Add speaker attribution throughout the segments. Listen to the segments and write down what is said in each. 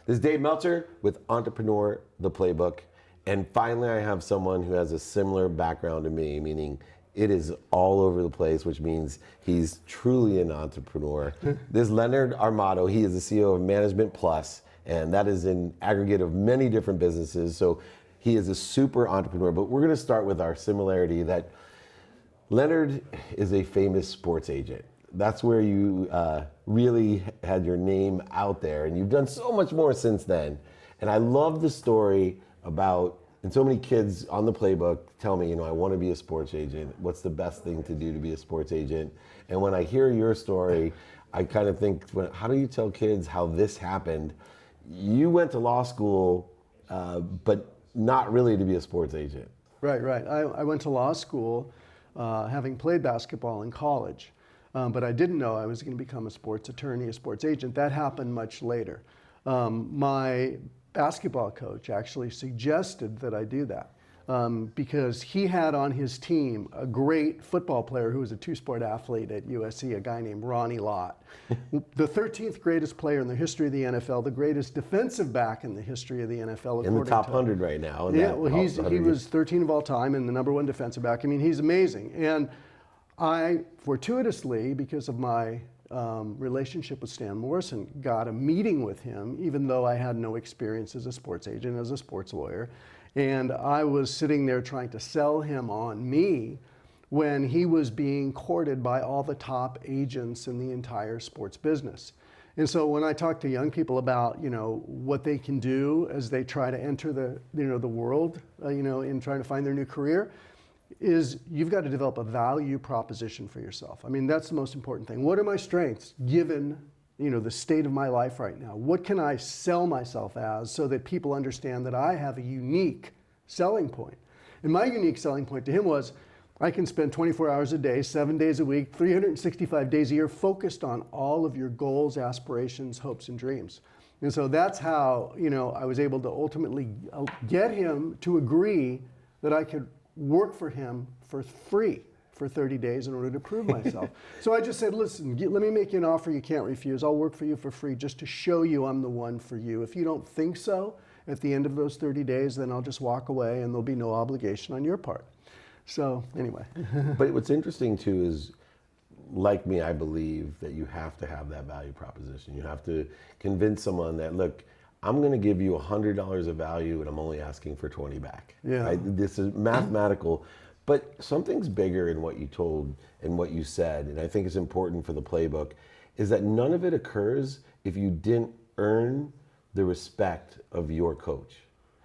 Speaker 1: This is Dave Meltzer with Entrepreneur, the Playbook. And finally, I have someone who has a similar background to me, meaning it is all over the place, which means he's truly an entrepreneur. This is Leonard Armato. He is the CEO of Management Plus, and that is an aggregate of many different businesses. So he is a super entrepreneur. But we're going to start with our similarity that Leonard is a famous sports agent. That's where you really had your name out there, and you've done so much more since then. And I love the story about, and so many kids on the Playbook tell me, I want to be a sports agent. What's the best thing to do to be a sports agent? And when I hear your story, I kind of think, how do you tell kids how this happened? You went to law school, but not really to be a sports agent.
Speaker 2: Right. I went to law school having played basketball in college. But I didn't know I was going to become a sports attorney, a sports agent. That happened much later. My basketball coach actually suggested that I do that because he had on his team a great football player who was a two-sport athlete at USC, a guy named Ronnie Lott. The 13th greatest player in the history of the NFL, the greatest defensive back in the history of the NFL.
Speaker 1: In the top 100 right now.
Speaker 2: Yeah, well, he was 13 of all time and the #1 defensive back. I mean, he's amazing. And I, fortuitously, because of my relationship with Stan Morrison, got a meeting with him, even though I had no experience as a sports agent, as a sports lawyer. And I was sitting there trying to sell him on me when he was being courted by all the top agents in the entire sports business. And so when I talk to young people about, what they can do as they try to enter the world, in trying to find their new career, is you've got to develop a value proposition for yourself. I mean, that's the most important thing. What are my strengths given, the state of my life right now? What can I sell myself as so that people understand that I have a unique selling point? And my unique selling point to him was I can spend 24 hours a day, 7 days a week, 365 days a year focused on all of your goals, aspirations, hopes, and dreams. And so that's how, I was able to ultimately get him to agree that I could work for him for free for 30 days in order to prove myself. So I just said, listen, let me make you an offer you can't refuse. I'll work for you for free just to show you I'm the one for you. If you don't think so, at the end of those 30 days, then I'll just walk away and there'll be no obligation on your part. So anyway.
Speaker 1: But what's interesting too is, like me, I believe that you have to have that value proposition. You have to convince someone that, look, I'm going to give you $100 of value and I'm only asking for 20 back.
Speaker 2: Yeah.
Speaker 1: Right? This is mathematical, but something's bigger in what you told and what you said, and I think it's important for the Playbook, is that none of it occurs if you didn't earn the respect of your coach.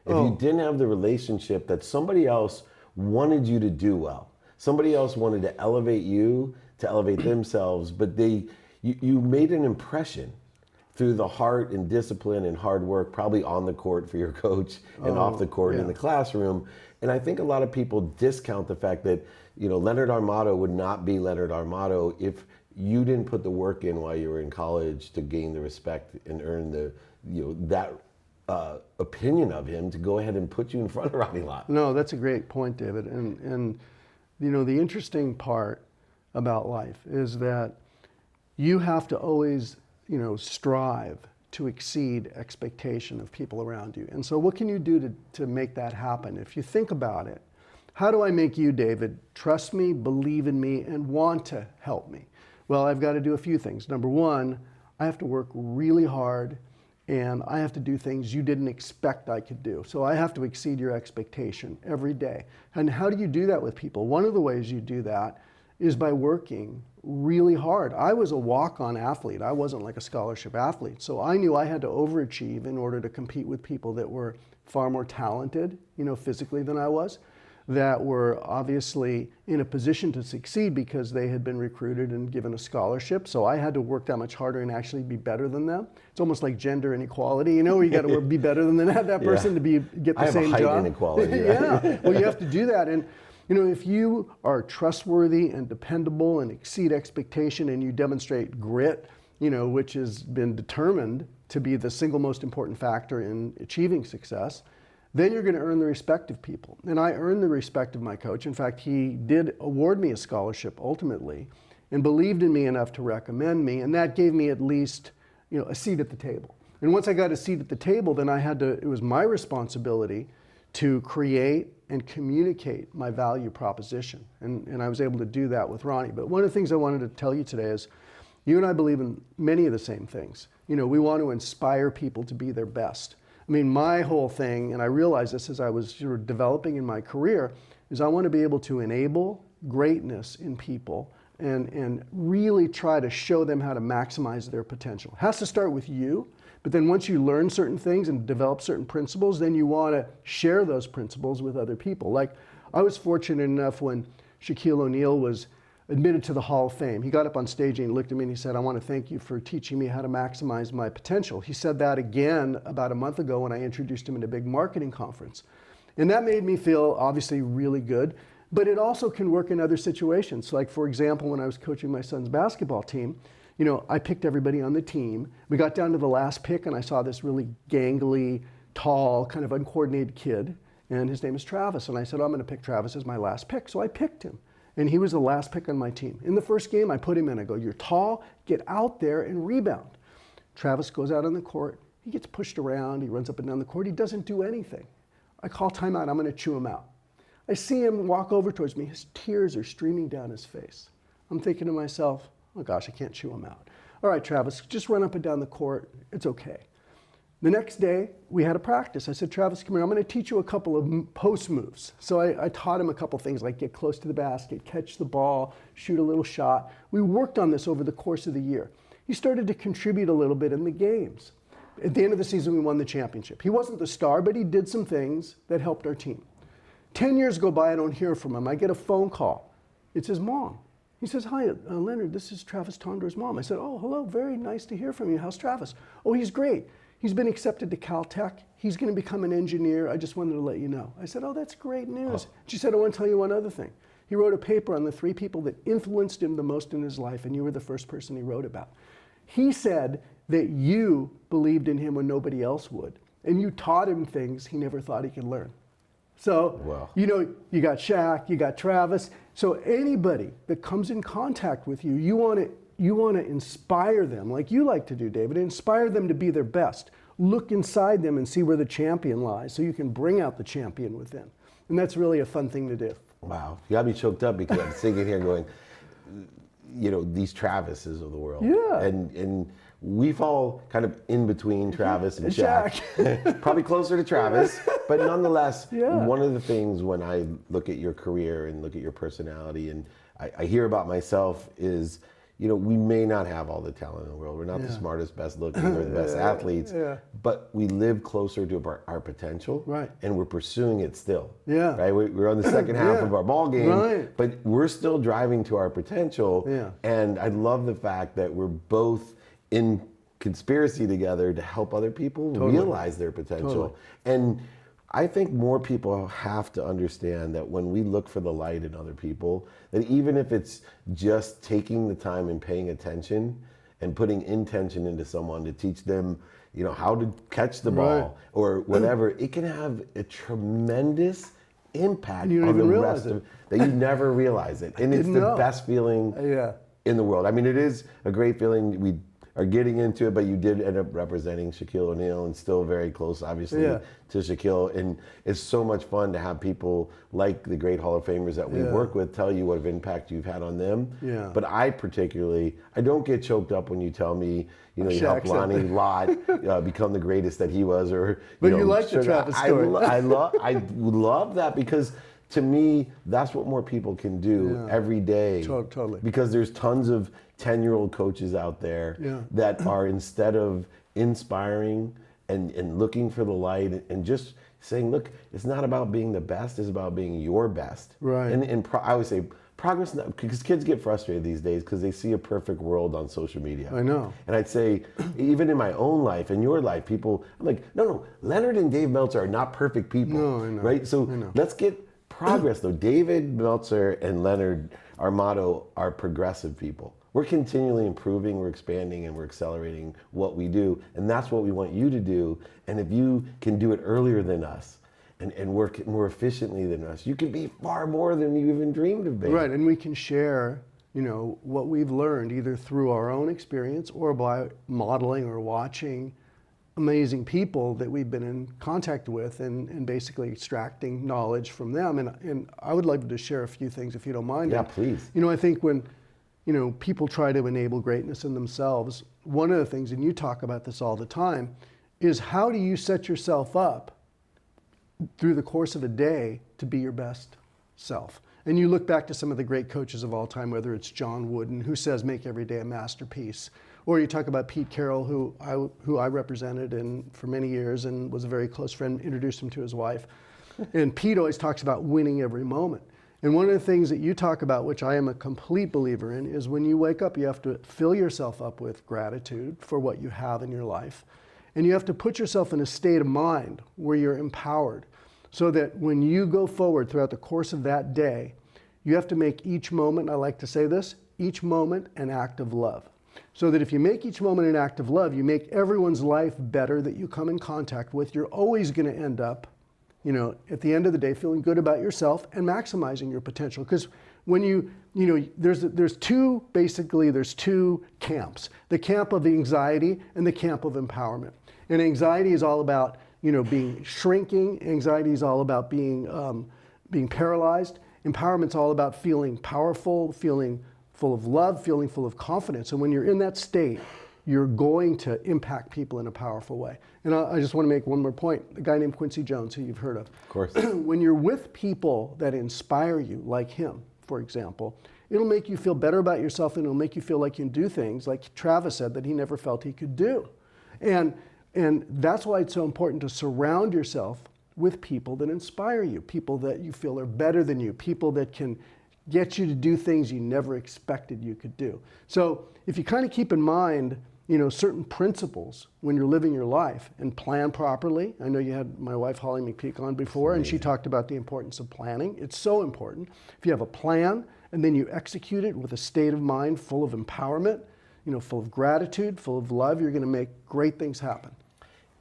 Speaker 1: If you didn't have the relationship that somebody else wanted you to do well, somebody else wanted to elevate you, to elevate themselves, but you made an impression through the heart and discipline and hard work, probably on the court for your coach and off the court in the classroom. And I think a lot of people discount the fact that, Leonard Armato would not be Leonard Armato if you didn't put the work in while you were in college to gain the respect and earn the, that opinion of him to go ahead and put you in front of Ronnie Lott.
Speaker 2: No, that's a great point, David. And the interesting part about life is that you have to always strive to exceed expectation of people around you. And so what can you do to make that happen? If you think about it, how do I make you, David, trust me, believe in me, and want to help me? Well, I've got to do a few things. Number one, I have to work really hard and I have to do things you didn't expect I could do. So I have to exceed your expectation every day. And how do you do that with people? One of the ways you do that is by working really hard. I was a walk-on athlete. I wasn't like a scholarship athlete. So I knew I had to overachieve in order to compete with people that were far more talented, physically than I was, that were obviously in a position to succeed because they had been recruited and given a scholarship. So I had to work that much harder and actually be better than them. It's almost like gender inequality, where you got to be better than that person to get the same job.
Speaker 1: I have height inequality.
Speaker 2: Yeah, well, you have to do that. And if you are trustworthy and dependable and exceed expectation and you demonstrate grit, which has been determined to be the single most important factor in achieving success, then you're going to earn the respect of people. And I earned the respect of my coach. In fact, he did award me a scholarship ultimately and believed in me enough to recommend me. And that gave me at least, a seat at the table. And once I got a seat at the table, then it was my responsibility to create and communicate my value proposition. And I was able to do that with Ronnie. But one of the things I wanted to tell you today is you and I believe in many of the same things. You know, we want to inspire people to be their best. I mean, my whole thing, and I realized this as I was sort of developing in my career, is I want to be able to enable greatness in people and really try to show them how to maximize their potential. It has to start with you, but then once you learn certain things and develop certain principles, then you want to share those principles with other people. Like, I was fortunate enough when Shaquille O'Neal was admitted to the Hall of Fame. He got up on stage and he looked at me and he said, "I want to thank you for teaching me how to maximize my potential." He said that again about a month ago when I introduced him at a big marketing conference. And that made me feel obviously really good, but it also can work in other situations. Like, for example, when I was coaching my son's basketball team, you know, I picked everybody on the team. We got down to the last pick and I saw this really gangly, tall, kind of uncoordinated kid, and his name is Travis. And I said, "Oh, I'm going to pick Travis as my last pick." So I picked him. And he was the last pick on my team. In the first game, I put him in. I go, "You're tall, get out there and rebound." Travis goes out on the court. He gets pushed around. He runs up and down the court. He doesn't do anything. I call timeout. I'm going to chew him out. I see him walk over towards me. His tears are streaming down his face. I'm thinking to myself, oh gosh, I can't chew him out. All right, Travis, just run up and down the court. It's okay. The next day, we had a practice. I said, "Travis, come here. I'm going to teach you a couple of post moves." So I taught him a couple things like get close to the basket, catch the ball, shoot a little shot. We worked on this over the course of the year. He started to contribute a little bit in the games. At the end of the season, we won the championship. He wasn't the star, but he did some things that helped our team. 10 years go by, I don't hear from him. I get a phone call. It's his mom. He says, "Hi, Leonard, this is Travis Tondor's mom." I said, "Oh, hello, very nice to hear from you. How's Travis?" "Oh, he's great. He's been accepted to Caltech. He's going to become an engineer. I just wanted to let you know." I said, "Oh, that's great news." She said, "I want to tell you one other thing. He wrote a paper on the 3 people that influenced him the most in his life, and you were the first person he wrote about. He said that you believed in him when nobody else would, and you taught him things he never thought he could learn." So,
Speaker 1: Wow.
Speaker 2: you know, you got Shaq, you got Travis. So anybody that comes in contact with you, you want to inspire them, like you like to do, David, inspire them to be their best. Look inside them and see where the champion lies so you can bring out the champion within. And that's really a fun thing to do.
Speaker 1: Wow, you got me choked up because I'm sitting here going, you know, these Travises of the world.
Speaker 2: Yeah.
Speaker 1: And we fall kind of in between Travis and
Speaker 2: And
Speaker 1: Shaq. Probably closer to Travis, but nonetheless,
Speaker 2: Yeah.
Speaker 1: one of the things when I look at your career and look at your personality and I hear about myself is, you know, we may not have all the talent in the world. We're not the smartest, best looking, or the best athletes, but we live closer to our potential,
Speaker 2: Right.
Speaker 1: and we're pursuing it still.
Speaker 2: Yeah.
Speaker 1: Right? We're on the second half
Speaker 2: Yeah.
Speaker 1: of our ball game,
Speaker 2: Right.
Speaker 1: but we're still driving to our potential.
Speaker 2: Yeah.
Speaker 1: And I love the fact that we're both in conspiracy together to help other people realize their potential.
Speaker 2: Totally.
Speaker 1: And I think more people have to understand that when we look for the light in other people, that even if it's just taking the time and paying attention and putting intention into someone to teach them, you know, how to catch the ball
Speaker 2: Right.
Speaker 1: or whatever, it can have a tremendous impact
Speaker 2: And you don't
Speaker 1: on the
Speaker 2: even
Speaker 1: rest
Speaker 2: realize it.
Speaker 1: of that you never realize it. And it's
Speaker 2: didn't
Speaker 1: the
Speaker 2: know.
Speaker 1: best feeling
Speaker 2: Yeah.
Speaker 1: in the world. I mean, it is a great feeling. We are getting into it, but you did end up representing Shaquille O'Neal and still very close, obviously,
Speaker 2: Yeah.
Speaker 1: to Shaquille. And it's so much fun to have people like the great Hall of Famers that we
Speaker 2: Yeah.
Speaker 1: work with tell you what impact you've had on them.
Speaker 2: Yeah.
Speaker 1: But I particularly, I don't get choked up when you tell me, you know, you helped
Speaker 2: Shaq's
Speaker 1: Ronnie Lott become the greatest that he was, or
Speaker 2: But
Speaker 1: know,
Speaker 2: you like the Travis story.
Speaker 1: I love that because to me, that's what more people can do every day.
Speaker 2: Totally.
Speaker 1: Because there's tons of 10-year-old coaches out there that are, instead of inspiring and looking for the light and just saying, look, it's not about being the best, it's about being your best.
Speaker 2: Right.
Speaker 1: And I always say, progress, because kids get frustrated these days because they see a perfect world on social media.
Speaker 2: I know.
Speaker 1: And I'd say, even in my own life, in your life, people, I'm like, no, Leonard and Dave Meltzer are not perfect people.
Speaker 2: No, I know.
Speaker 1: Right? So let's get progress, though. David Meltzer and Leonard Armato are progressive people. We're continually improving, we're expanding, and we're accelerating what we do. And that's what we want you to do. And if you can do it earlier than us and work more efficiently than us, you can be far more than you even dreamed of being.
Speaker 2: Right, and we can share, you know, what we've learned either through our own experience or by modeling or watching amazing people that we've been in contact with and basically extracting knowledge from them. And I would like to share a few things if you don't mind.
Speaker 1: Yeah, please.
Speaker 2: I think when, people try to enable greatness in themselves, one of the things, and you talk about this all the time, is how do you set yourself up through the course of a day to be your best self? And you look back to some of the great coaches of all time, whether it's John Wooden, who says, make every day a masterpiece. Or you talk about Pete Carroll, who I represented for many years and was a very close friend, introduced him to his wife. And Pete always talks about winning every moment. And one of the things that you talk about, which I am a complete believer in, is when you wake up, you have to fill yourself up with gratitude for what you have in your life. And you have to put yourself in a state of mind where you're empowered, so that when you go forward throughout the course of that day, you have to make each moment, I like to say this, each moment an act of love. So that if you make each moment an act of love, you make everyone's life better that you come in contact with. You're always going to end up, at the end of the day, feeling good about yourself and maximizing your potential. Because when there's two camps, the camp of anxiety and the camp of empowerment. And anxiety is all about being shrinking. Anxiety is all about being paralyzed. Empowerment's all about feeling powerful, feeling full of love, feeling full of confidence. And when you're in that state, you're going to impact people in a powerful way. And I just want to make one more point. A guy named Quincy Jones, who you've heard of.
Speaker 1: Of course.
Speaker 2: When you're with people that inspire you, like him, for example, it'll make you feel better about yourself, and it'll make you feel like you can do things like Travis said that he never felt he could do. And that's why it's so important to surround yourself with people that inspire you, people that you feel are better than you, people that can get you to do things you never expected you could do. So if you kind of keep in mind, certain principles when you're living your life and plan properly. I know you had my wife Holly McPeak on before, and she talked about the importance of planning. It's so important. If you have a plan and then you execute it with a state of mind full of empowerment, full of gratitude, full of love, you're going to make great things happen.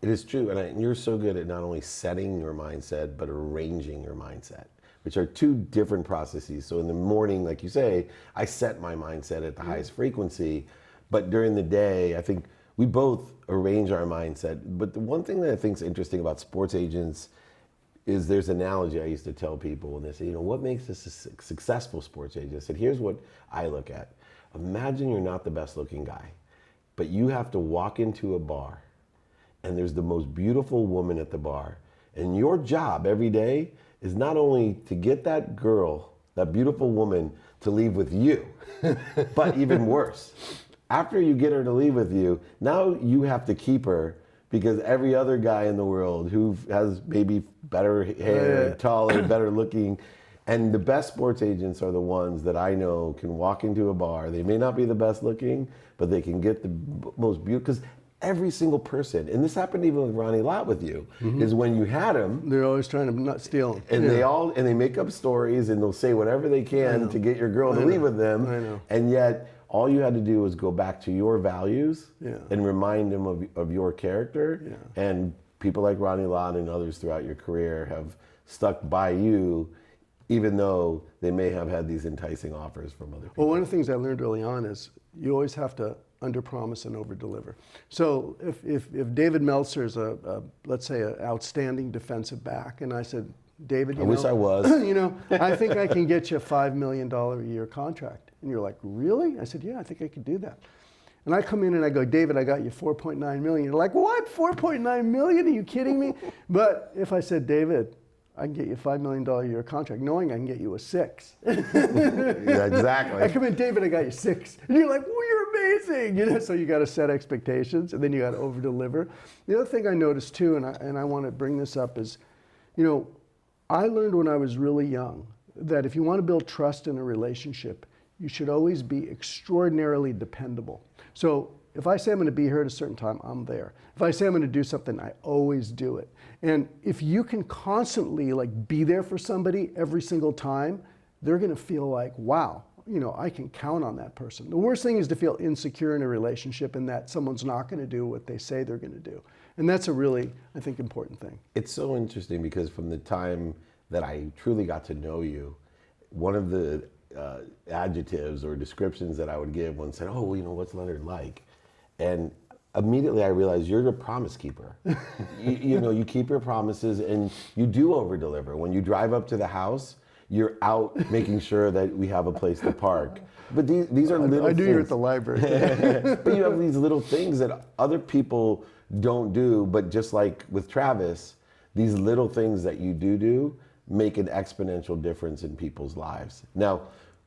Speaker 1: It is true, and you're so good at not only setting your mindset, but arranging your mindset, which are two different processes. So in the morning, like you say, I set my mindset at the highest frequency, but during the day, I think we both arrange our mindset. But the one thing that I think is interesting about sports agents is there's an analogy I used to tell people when they say, what makes us a successful sports agent? I said, here's what I look at. Imagine you're not the best looking guy, but you have to walk into a bar and there's the most beautiful woman at the bar. And your job every day is not only to get that girl, that beautiful woman, to leave with you, but even worse. After you get her to leave with you, now you have to keep her, because every other guy in the world who has maybe better hair, taller, better looking, and the best sports agents are the ones that I know can walk into a bar. They may not be the best looking, but they can get the most beautiful, because every single person, and this happened even with Ronnie Lott with you, is when you had him,
Speaker 2: they're always trying to not steal him.
Speaker 1: And they make up stories and they'll say whatever they can to get your girl to leave with them.
Speaker 2: I know.
Speaker 1: And yet all you had to do was go back to your values and remind them of your character.
Speaker 2: Yeah.
Speaker 1: And people like Ronnie Lott and others throughout your career have stuck by you, even though they may have had these enticing offers from other people.
Speaker 2: Well, one of the things I learned early on is you always have to under-promise and over-deliver. So if David Meltzer is let's say, an outstanding defensive back, and I said, David,
Speaker 1: I wish I was.
Speaker 2: I think I can get you a $5 million a year contract. And you're like, really? I said, yeah, I think I could do that. And I come in and I go, David, I got you 4.9 million. You're like, what? 4.9 million? Are you kidding me? But if I said, David, I can get you a $5 million a year contract, knowing I can get you a 6.
Speaker 1: Yeah, exactly.
Speaker 2: I come in, David, I got you 6. And you're like, well, you're amazing. So you got to set expectations, and then you got to over deliver. The other thing I noticed too, and I want to bring this up, is, I learned when I was really young that if you want to build trust in a relationship, you should always be extraordinarily dependable. So if I say I'm going to be here at a certain time, I'm there. If I say I'm going to do something, I always do it. And if you can constantly be there for somebody every single time, they're going to feel like, wow, I can count on that person. The worst thing is to feel insecure in a relationship and that someone's not going to do what they say they're going to do. And that's a really, I think, important thing.
Speaker 1: It's so interesting because from the time that I truly got to know you, one of the adjectives or descriptions that I would give when said, oh, what's Leonard like? And immediately I realized you're a promise keeper. You keep your promises and you do over deliver. When you drive up to the house, you're out making sure that we have a place to park. But these are little
Speaker 2: I knew
Speaker 1: things.
Speaker 2: you were at the library.
Speaker 1: But you have these little things that other people don't do, but just like with Travis, these little things that you do make an exponential difference in people's lives. Now,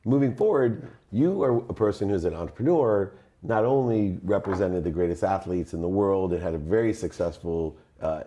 Speaker 1: moving forward, you are a person who's an entrepreneur, not only represented the greatest athletes in the world and had a very successful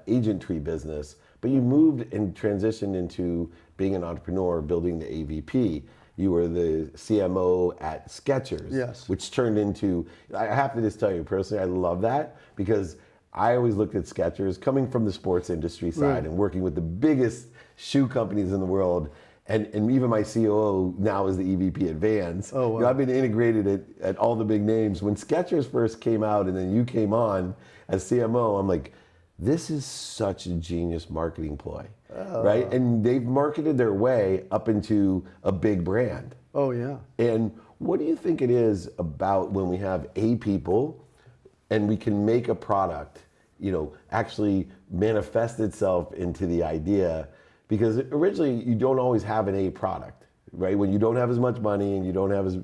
Speaker 1: agentry business, but you moved and transitioned into being an entrepreneur, building the AVP. You were the CMO at Skechers,
Speaker 2: Yes.
Speaker 1: which turned into, I have to just tell you personally, I love that because I always looked at Skechers coming from the sports industry side
Speaker 2: Right.
Speaker 1: and working with the biggest shoe companies in the world. And even my COO now is the EVP at Vans.
Speaker 2: Oh, wow.
Speaker 1: You know, I've been integrated at all the big names. When Skechers first came out and then you came on as CMO, I'm like, this is such a genius marketing ploy, right? And they've marketed their way up into a big brand.
Speaker 2: Oh, yeah.
Speaker 1: And what do you think it is about when we have A people and we can make a product, actually manifest itself into the idea? Because originally you don't always have an A product, right? When you don't have as much money and you don't have as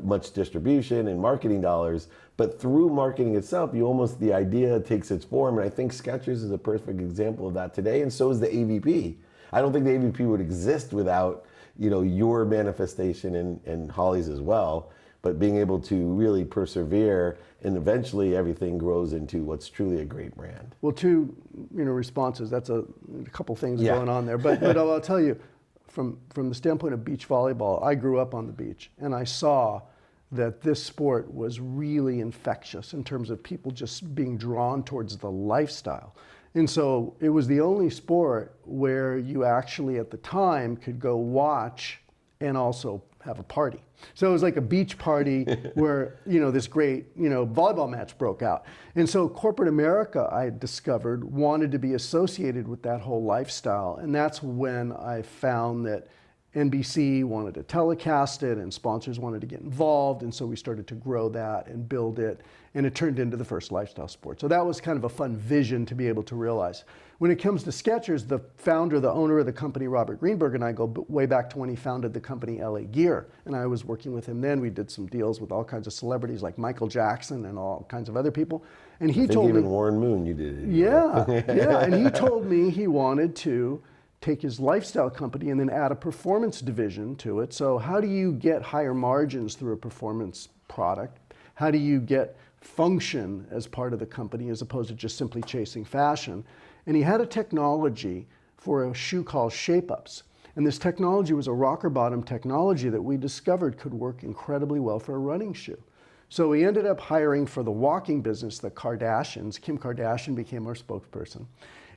Speaker 1: much distribution and marketing dollars, but through marketing itself, the idea takes its form. And I think Skechers is a perfect example of that today, and so is the AVP. I don't think the AVP would exist without, your manifestation and Holly's as well, but being able to really persevere and eventually everything grows into what's truly a great brand.
Speaker 2: Well, two, responses. That's a couple things
Speaker 1: Yeah.
Speaker 2: going on there. But I'll tell you, from the standpoint of beach volleyball, I grew up on the beach, and I saw that this sport was really infectious in terms of people just being drawn towards the lifestyle. And so it was the only sport where you actually at the time could go watch and also have a party. So it was like a beach party where, this great, volleyball match broke out. And so corporate America, I discovered, wanted to be associated with that whole lifestyle. And that's when I found that NBC wanted to telecast it and sponsors wanted to get involved. And so we started to grow that and build it. And it turned into the first lifestyle sport. So that was kind of a fun vision to be able to realize. When it comes to Skechers, the founder, the owner of the company, Robert Greenberg, and I go way back to when he founded the company LA Gear. And I was working with him then. We did some deals with all kinds of celebrities like Michael Jackson and all kinds of other people. And he told me,
Speaker 1: even Warren Moon, you did it.
Speaker 2: yeah. And he told me he wanted to take his lifestyle company and then add a performance division to it. So how do you get higher margins through a performance product? How do you get function as part of the company as opposed to just simply chasing fashion? And he had a technology for a shoe called Shape-Ups. And this technology was a rocker bottom technology that we discovered could work incredibly well for a running shoe. So we ended up hiring for the walking business, the Kardashians. Kim Kardashian became our spokesperson.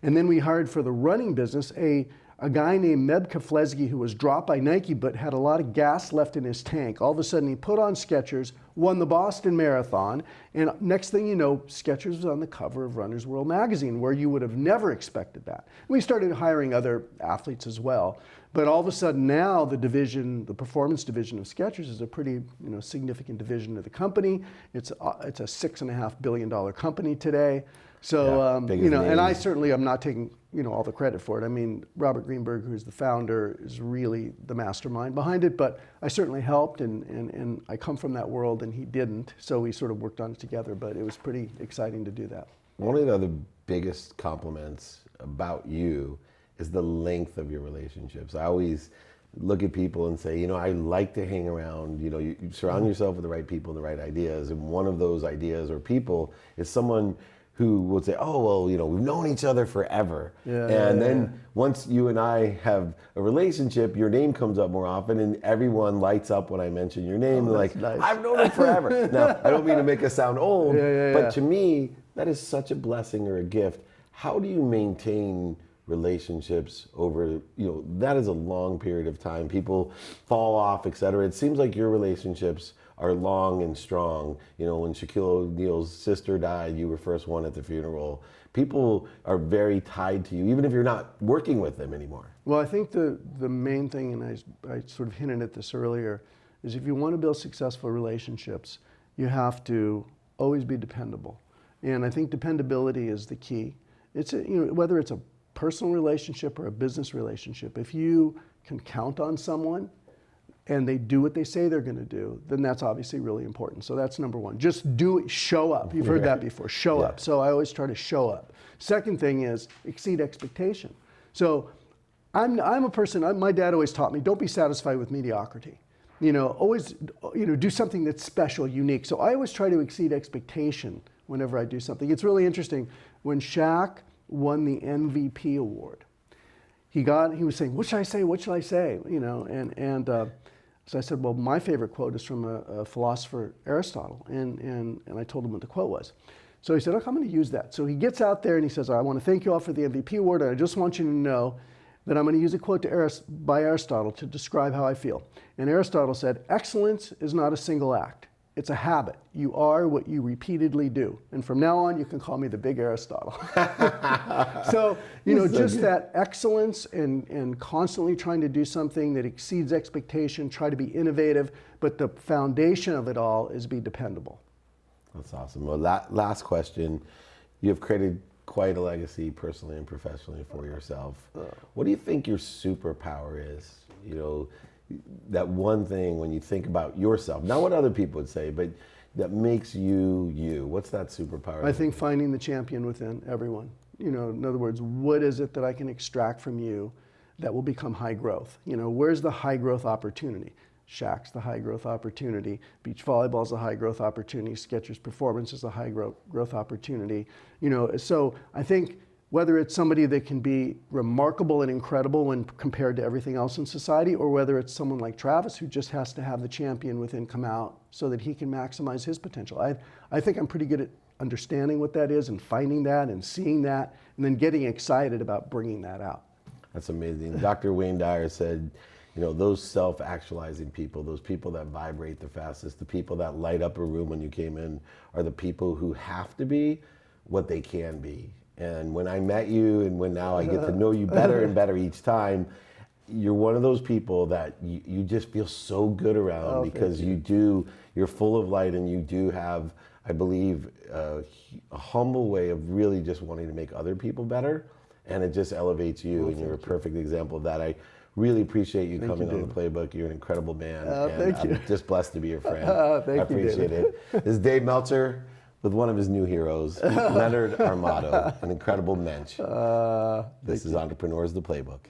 Speaker 2: And then we hired for the running business a guy named Meb Keflezighi who was dropped by Nike but had a lot of gas left in his tank. All of a sudden he put on Skechers, won the Boston Marathon, and next thing you know, Skechers was on the cover of Runner's World magazine, where you would have never expected that. We started hiring other athletes as well. But all of a sudden now the performance division of Skechers is a pretty significant division of the company. It's a $6.5 billion company today. So, and I certainly am not taking, all the credit for it. I mean, Robert Greenberg, who's the founder, is really the mastermind behind it, but I certainly helped and I come from that world and he didn't. So we sort of worked on it together, but it was pretty exciting to do that.
Speaker 1: One of the other biggest compliments about you is the length of your relationships. I always look at people and say, I like to hang around, you surround yourself with the right people and the right ideas. And one of those ideas or people is someone who would say, oh, well, we've known each other forever. Then once you and I have a relationship, your name comes up more often and everyone lights up when I mention your name. They're like,
Speaker 2: nice.
Speaker 1: I've known him forever. Now, I don't mean to make us sound old, but to me, that is such a blessing or a gift. How do you maintain relationships over, that is a long period of time. People fall off, et cetera. It seems like your relationships are long and strong. When Shaquille O'Neal's sister died, you were first one at the funeral. People are very tied to you, even if you're not working with them anymore.
Speaker 2: Well, I think the main thing, and I sort of hinted at this earlier, is if you want to build successful relationships, you have to always be dependable. And I think dependability is the key. It's whether it's a personal relationship or a business relationship, if you can count on someone and they do what they say they're going to do, then that's obviously really important. So that's number one. Just do it, show up. You've heard that before, show up. So I always try to show up. Second thing is exceed expectation. So I'm a person, my dad always taught me, don't be satisfied with mediocrity. Always, do something that's special, unique. So I always try to exceed expectation whenever I do something. It's really interesting. When Shaq won the MVP award, he was saying, what should I say? What should I say? So I said, well, my favorite quote is from a philosopher, Aristotle. And I told him what the quote was. So he said, okay, I'm going to use that. So he gets out there and he says, I want to thank you all for the MVP award. And I just want you to know that I'm going to use a quote by Aristotle to describe how I feel. And Aristotle said, excellence is not a single act. It's a habit. You are what you repeatedly do. And from now on, you can call me the big Aristotle. So, just that excellence and constantly trying to do something that exceeds expectation, try to be innovative, but the foundation of it all is be dependable.
Speaker 1: That's awesome. Well, last question. You have created quite a legacy personally and professionally for yourself. What do you think your superpower is? That one thing when you think about yourself, not what other people would say, but that makes you you. What's that superpower?
Speaker 2: I think finding the champion within everyone. In other words, what is it that I can extract from you that will become high growth? Where's the high growth opportunity? Shaq's the high growth opportunity. Beach volleyball's a high growth opportunity. Skechers Performance is a high growth opportunity. So I think whether it's somebody that can be remarkable and incredible when compared to everything else in society, or whether it's someone like Travis who just has to have the champion within come out so that he can maximize his potential. I think I'm pretty good at understanding what that is and finding that and seeing that and then getting excited about bringing that out.
Speaker 1: That's amazing. Dr. Wayne Dyer said, those self-actualizing people, those people that vibrate the fastest, the people that light up a room when you came in are the people who have to be what they can be. And when I met you and when now I get to know you better and better each time, you're one of those people that you just feel so good around because you're full of light and you do have, I believe, a humble way of really just wanting to make other people better. And it just elevates you and you're a perfect example of that. I really appreciate you coming on the Playbook. You're an incredible man. And I'm just blessed to be your friend. I appreciate it. This is Dave Meltzer with one of his new heroes, Leonard Armato, an incredible mensch. This is Entrepreneurs, the Playbook.